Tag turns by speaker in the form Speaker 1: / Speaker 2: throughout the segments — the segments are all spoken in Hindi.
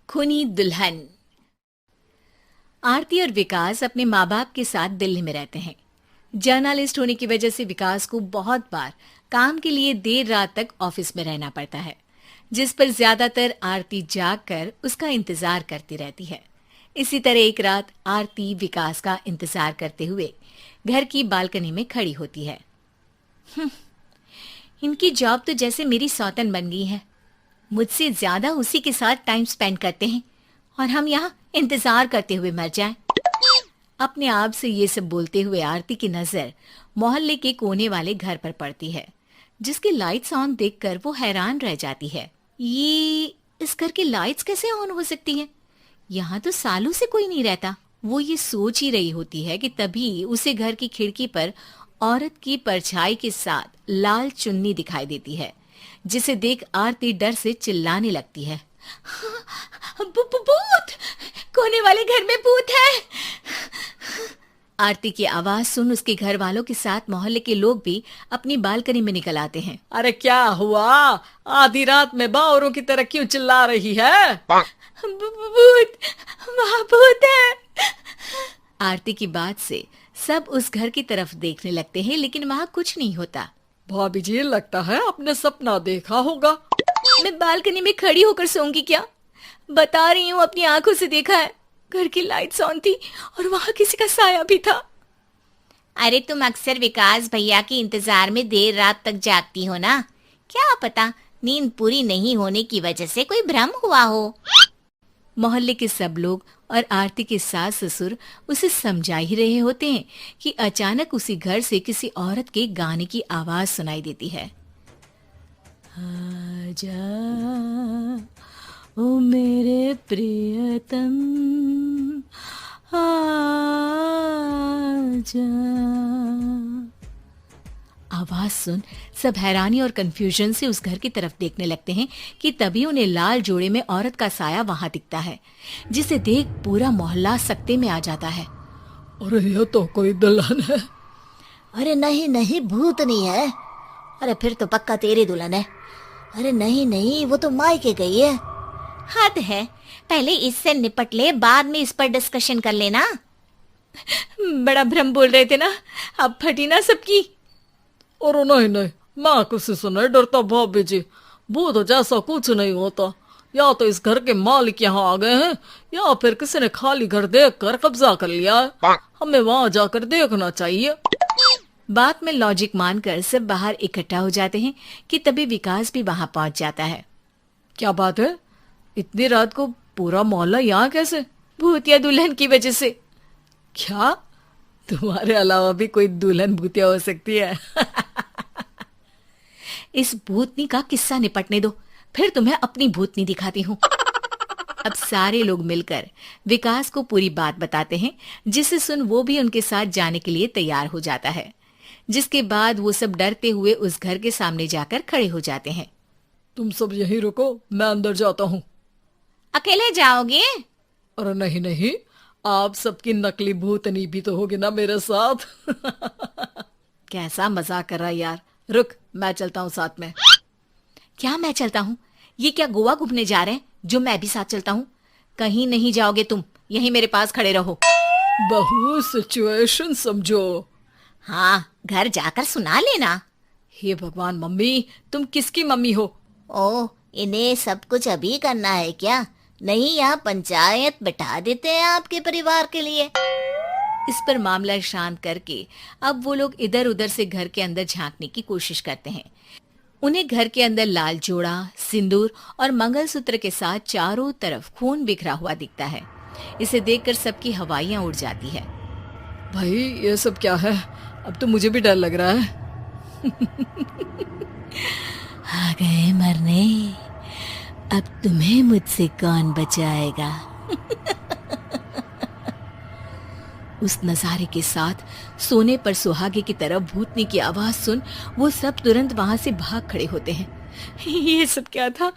Speaker 1: खूनी दुल्हन। आरती और विकास अपने माँ बाप के साथ दिल्ली में रहते हैं। जर्नलिस्ट होने की वजह से विकास को बहुत बार काम के लिए देर रात तक ऑफिस में रहना पड़ता है, जिस पर ज्यादातर आरती जाग कर उसका इंतजार करती रहती है। इसी तरह एक रात आरती विकास का इंतजार करते हुए घर की बालकनी में खड़ी होती है। इनकी जॉब तो जैसे मेरी सौतन बन गई है। मुझसे ज्यादा उसी के साथ टाइम स्पेंड करते हैं और हम यहाँ इंतजार करते हुए मर जाएं। अपने आप से ये सब बोलते हुए आरती की नजर मोहल्ले के कोने वाले घर पर पड़ती है, जिसकी लाइट्स ऑन देखकर वो हैरान रह जाती है। ये इस घर की लाइट्स कैसे ऑन हो सकती हैं? यहाँ तो सालों से कोई नहीं रहता। वो ये सोच ही रही होती है कि तभी उसे घर की खिड़की पर औरत की परछाई के साथ लाल चुन्नी दिखाई देती है, जिसे देख आरती डर से चिल्लाने लगती है। भूत! कोने वाले घर में भूत है! आरती की आवाज सुन उसके घर वालों के साथ मोहल्ले के लोग भी अपनी बालकनी में निकल आते हैं।
Speaker 2: अरे क्या हुआ? आधी रात में बावरों की तरह क्यों चिल्ला रही है?
Speaker 1: भूत! वहाँ भूत है! आरती की बात से सब उस घर की तरफ देखने लगते हैं, लेकिन वहाँ कुछ नहीं होता।
Speaker 2: भाभी जी, लगता है आपने सपना देखा होगा।
Speaker 1: मैं बालकनी में खड़ी होकर सोऊंगी क्या? बता रही हूँ, अपनी आंखों से देखा है। घर की लाइट्स ऑन थी और वहाँ किसी का साया भी था। अरे तुम अक्सर विकास भैया के इंतजार में देर रात तक जागती हो ना, क्या पता नींद पूरी नहीं होने की वजह से कोई भ्रम हुआ हो। मोहल्ले के सब लोग और आरती के सास ससुर उसे समझा ही रहे होते हैं कि अचानक उसी घर से किसी औरत के गाने की आवाज सुनाई देती है। आजा ओ मेरे प्रियतम, आजा। आवाज सुन सब हैरानी और कंफ्यूजन से उस घर की तरफ देखने लगते हैं कि तभी उन्हें लाल जोड़े में औरत का साया वहां दिखता है, जिसे देख पूरा मोहल्ला सकते में आ जाता है।
Speaker 2: अरे ये तो कोई दुल्हन है।
Speaker 3: अरे नहीं नहीं, भूत नहीं है। अरे फिर तो पक्का तेरी दुल्हन है। अरे नहीं नहीं, वो तो मायके गई है।
Speaker 1: हद है, पहले इससे निपट ले, बाद में इस पर डिस्कशन कर लेना। बड़ा भ्रम बोल रहे थे ना, अब फटी ना सबकी।
Speaker 2: और नहीं नहीं, मैं किसी से नहीं डरता भाभी जी। भूत जैसा कुछ नहीं होता। या तो इस घर के मालिक यहाँ आ गए हैं, या फिर किसी ने खाली घर देख कर कब्जा कर लिया है। हमें वहाँ जाकर देखना चाहिए।
Speaker 1: बात में लॉजिक मानकर सब बाहर इकट्ठा हो जाते हैं कि तभी विकास भी वहां पहुंच जाता है।
Speaker 2: क्या बात है? इतनी रात को पूरा मोहल्ला यहाँ कैसे?
Speaker 1: भूतिया दुल्हन की वजह से।
Speaker 2: क्या तुम्हारे अलावा भी कोई दुल्हन भूतिया हो सकती है?
Speaker 1: इस भूतनी का किस्सा निपटने दो, फिर तुम्हें अपनी भूतनी दिखाती हूँ। अब सारे लोग मिलकर विकास को पूरी बात बताते हैं, जिसे सुन वो भी उनके साथ जाने के लिए तैयार हो जाता है। जिसके बाद वो सब डरते हुए उस घर के सामने जाकर खड़े हो जाते हैं।
Speaker 2: तुम सब यहीं रुको, मैं अंदर जाता हूँ।
Speaker 1: अकेले जाओगे?
Speaker 2: अरे नहीं नहीं, आप सबकी नकली भूतनी भी तो होगी ना मेरे साथ।
Speaker 1: कैसा मजाक कर रहा है यार। रुक, मैं चलता हूँ साथ में। क्या मैं चलता हूँ? ये क्या गोवा घूमने जा रहे हैं जो मैं भी साथ चलता हूँ? कहीं नहीं जाओगे तुम, यहीं मेरे पास खड़े रहो।
Speaker 2: बहू सिचुएशन समझो।
Speaker 3: हाँ, घर जाकर सुना लेना।
Speaker 2: हे भगवान, मम्मी तुम किसकी मम्मी हो?
Speaker 3: ओ, इन्हें सब कुछ अभी करना है क्या? नहीं, यहाँ पंचायत बैठा देते हैं आपके परिवार के लिए।
Speaker 1: इस पर मामला शांत करके अब वो लोग इधर उधर से घर के अंदर झांकने की कोशिश करते हैं। उन्हें घर के अंदर लाल जोड़ा, सिंदूर और मंगलसूत्र के साथ चारों तरफ खून बिखरा हुआ दिखता है। इसे देखकर सबकी हवाइयां उड़ जाती है।
Speaker 2: भाई ये सब क्या है? अब तो मुझे भी डर लग रहा है।
Speaker 1: आ गए मरने, अब तुम्हें मुझसे कौन बचाएगा? उस नजारे के साथ सोने पर सुहागे की तरह भूतनी की आवाज सुन वो सब तुरंत वहां से भाग खड़े होते हैं। ये सब क्या था?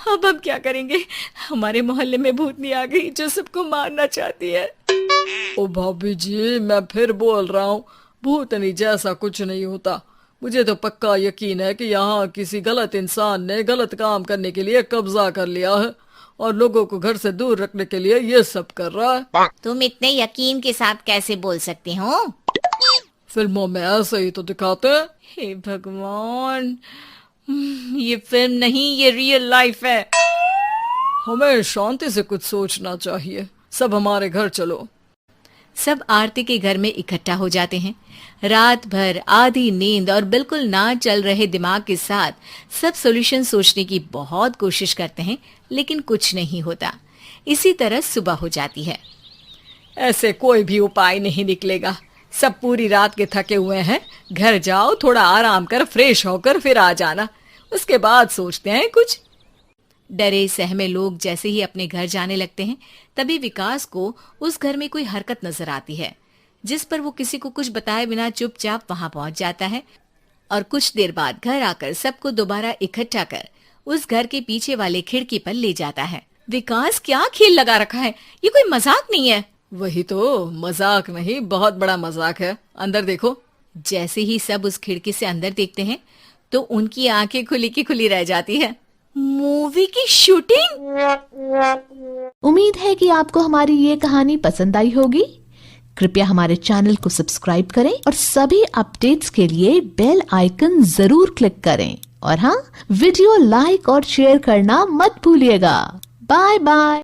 Speaker 1: अब हम क्या करेंगे? हमारे मोहल्ले में भूतनी आ गई जो सबको मारना चाहती है।
Speaker 2: ओ भाभी जी, मैं फिर बोल रहा हूँ, भूतनी जैसा कुछ नहीं होता। मुझे तो पक्का यकीन है कि यहाँ किसी गलत इंसान ने गलत काम करने के लिए कब्जा कर लिया है और लोगों को घर से दूर रखने के लिए ये सब कर रहा है।
Speaker 1: तुम इतने यकीन के साथ कैसे बोल सकते हो?
Speaker 2: फिल्मों में ऐसे ही तो दिखाते हैं।
Speaker 1: हे भगवान, ये फिल्म नहीं, ये रियल लाइफ है।
Speaker 2: हमें शांति से कुछ सोचना चाहिए। सब हमारे घर चलो।
Speaker 1: सब आरती के घर में इकट्ठा हो जाते हैं। रात भर आधी नींद और बिल्कुल ना चल रहे दिमाग के साथ सब सॉल्यूशन सोचने की बहुत कोशिश करते हैं, लेकिन कुछ नहीं होता। इसी तरह सुबह हो जाती है।
Speaker 2: ऐसे कोई भी उपाय नहीं निकलेगा। सब पूरी रात के थके हुए हैं। घर जाओ, थोड़ा आराम कर, फ्रेश होकर फिर आ जाना, उसके बाद सोचते हैं कुछ।
Speaker 1: डरे सहमे लोग जैसे ही अपने घर जाने लगते हैं, तभी विकास को उस घर में कोई हरकत नजर आती है, जिस पर वो किसी को कुछ बताए बिना चुपचाप वहां पहुंच जाता है और कुछ देर बाद घर आकर सबको दोबारा इकट्ठा कर उस घर के पीछे वाले खिड़की पर ले जाता है। विकास, क्या खेल लगा रखा है? ये कोई मजाक नहीं है।
Speaker 2: वही तो, मजाक नहीं, बहुत बड़ा मजाक है। अंदर देखो।
Speaker 1: जैसे ही सब उस खिड़की से अंदर देखते हैं तो उनकी आंखें खुली की खुली रह जाती है। मूवी की शूटिंग!
Speaker 4: उम्मीद है कि आपको हमारी ये कहानी पसंद आई होगी। कृपया हमारे चैनल को सब्सक्राइब करें और सभी अपडेट्स के लिए बेल आइकन जरूर क्लिक करें। और हाँ, वीडियो लाइक और शेयर करना मत भूलिएगा। Bye bye.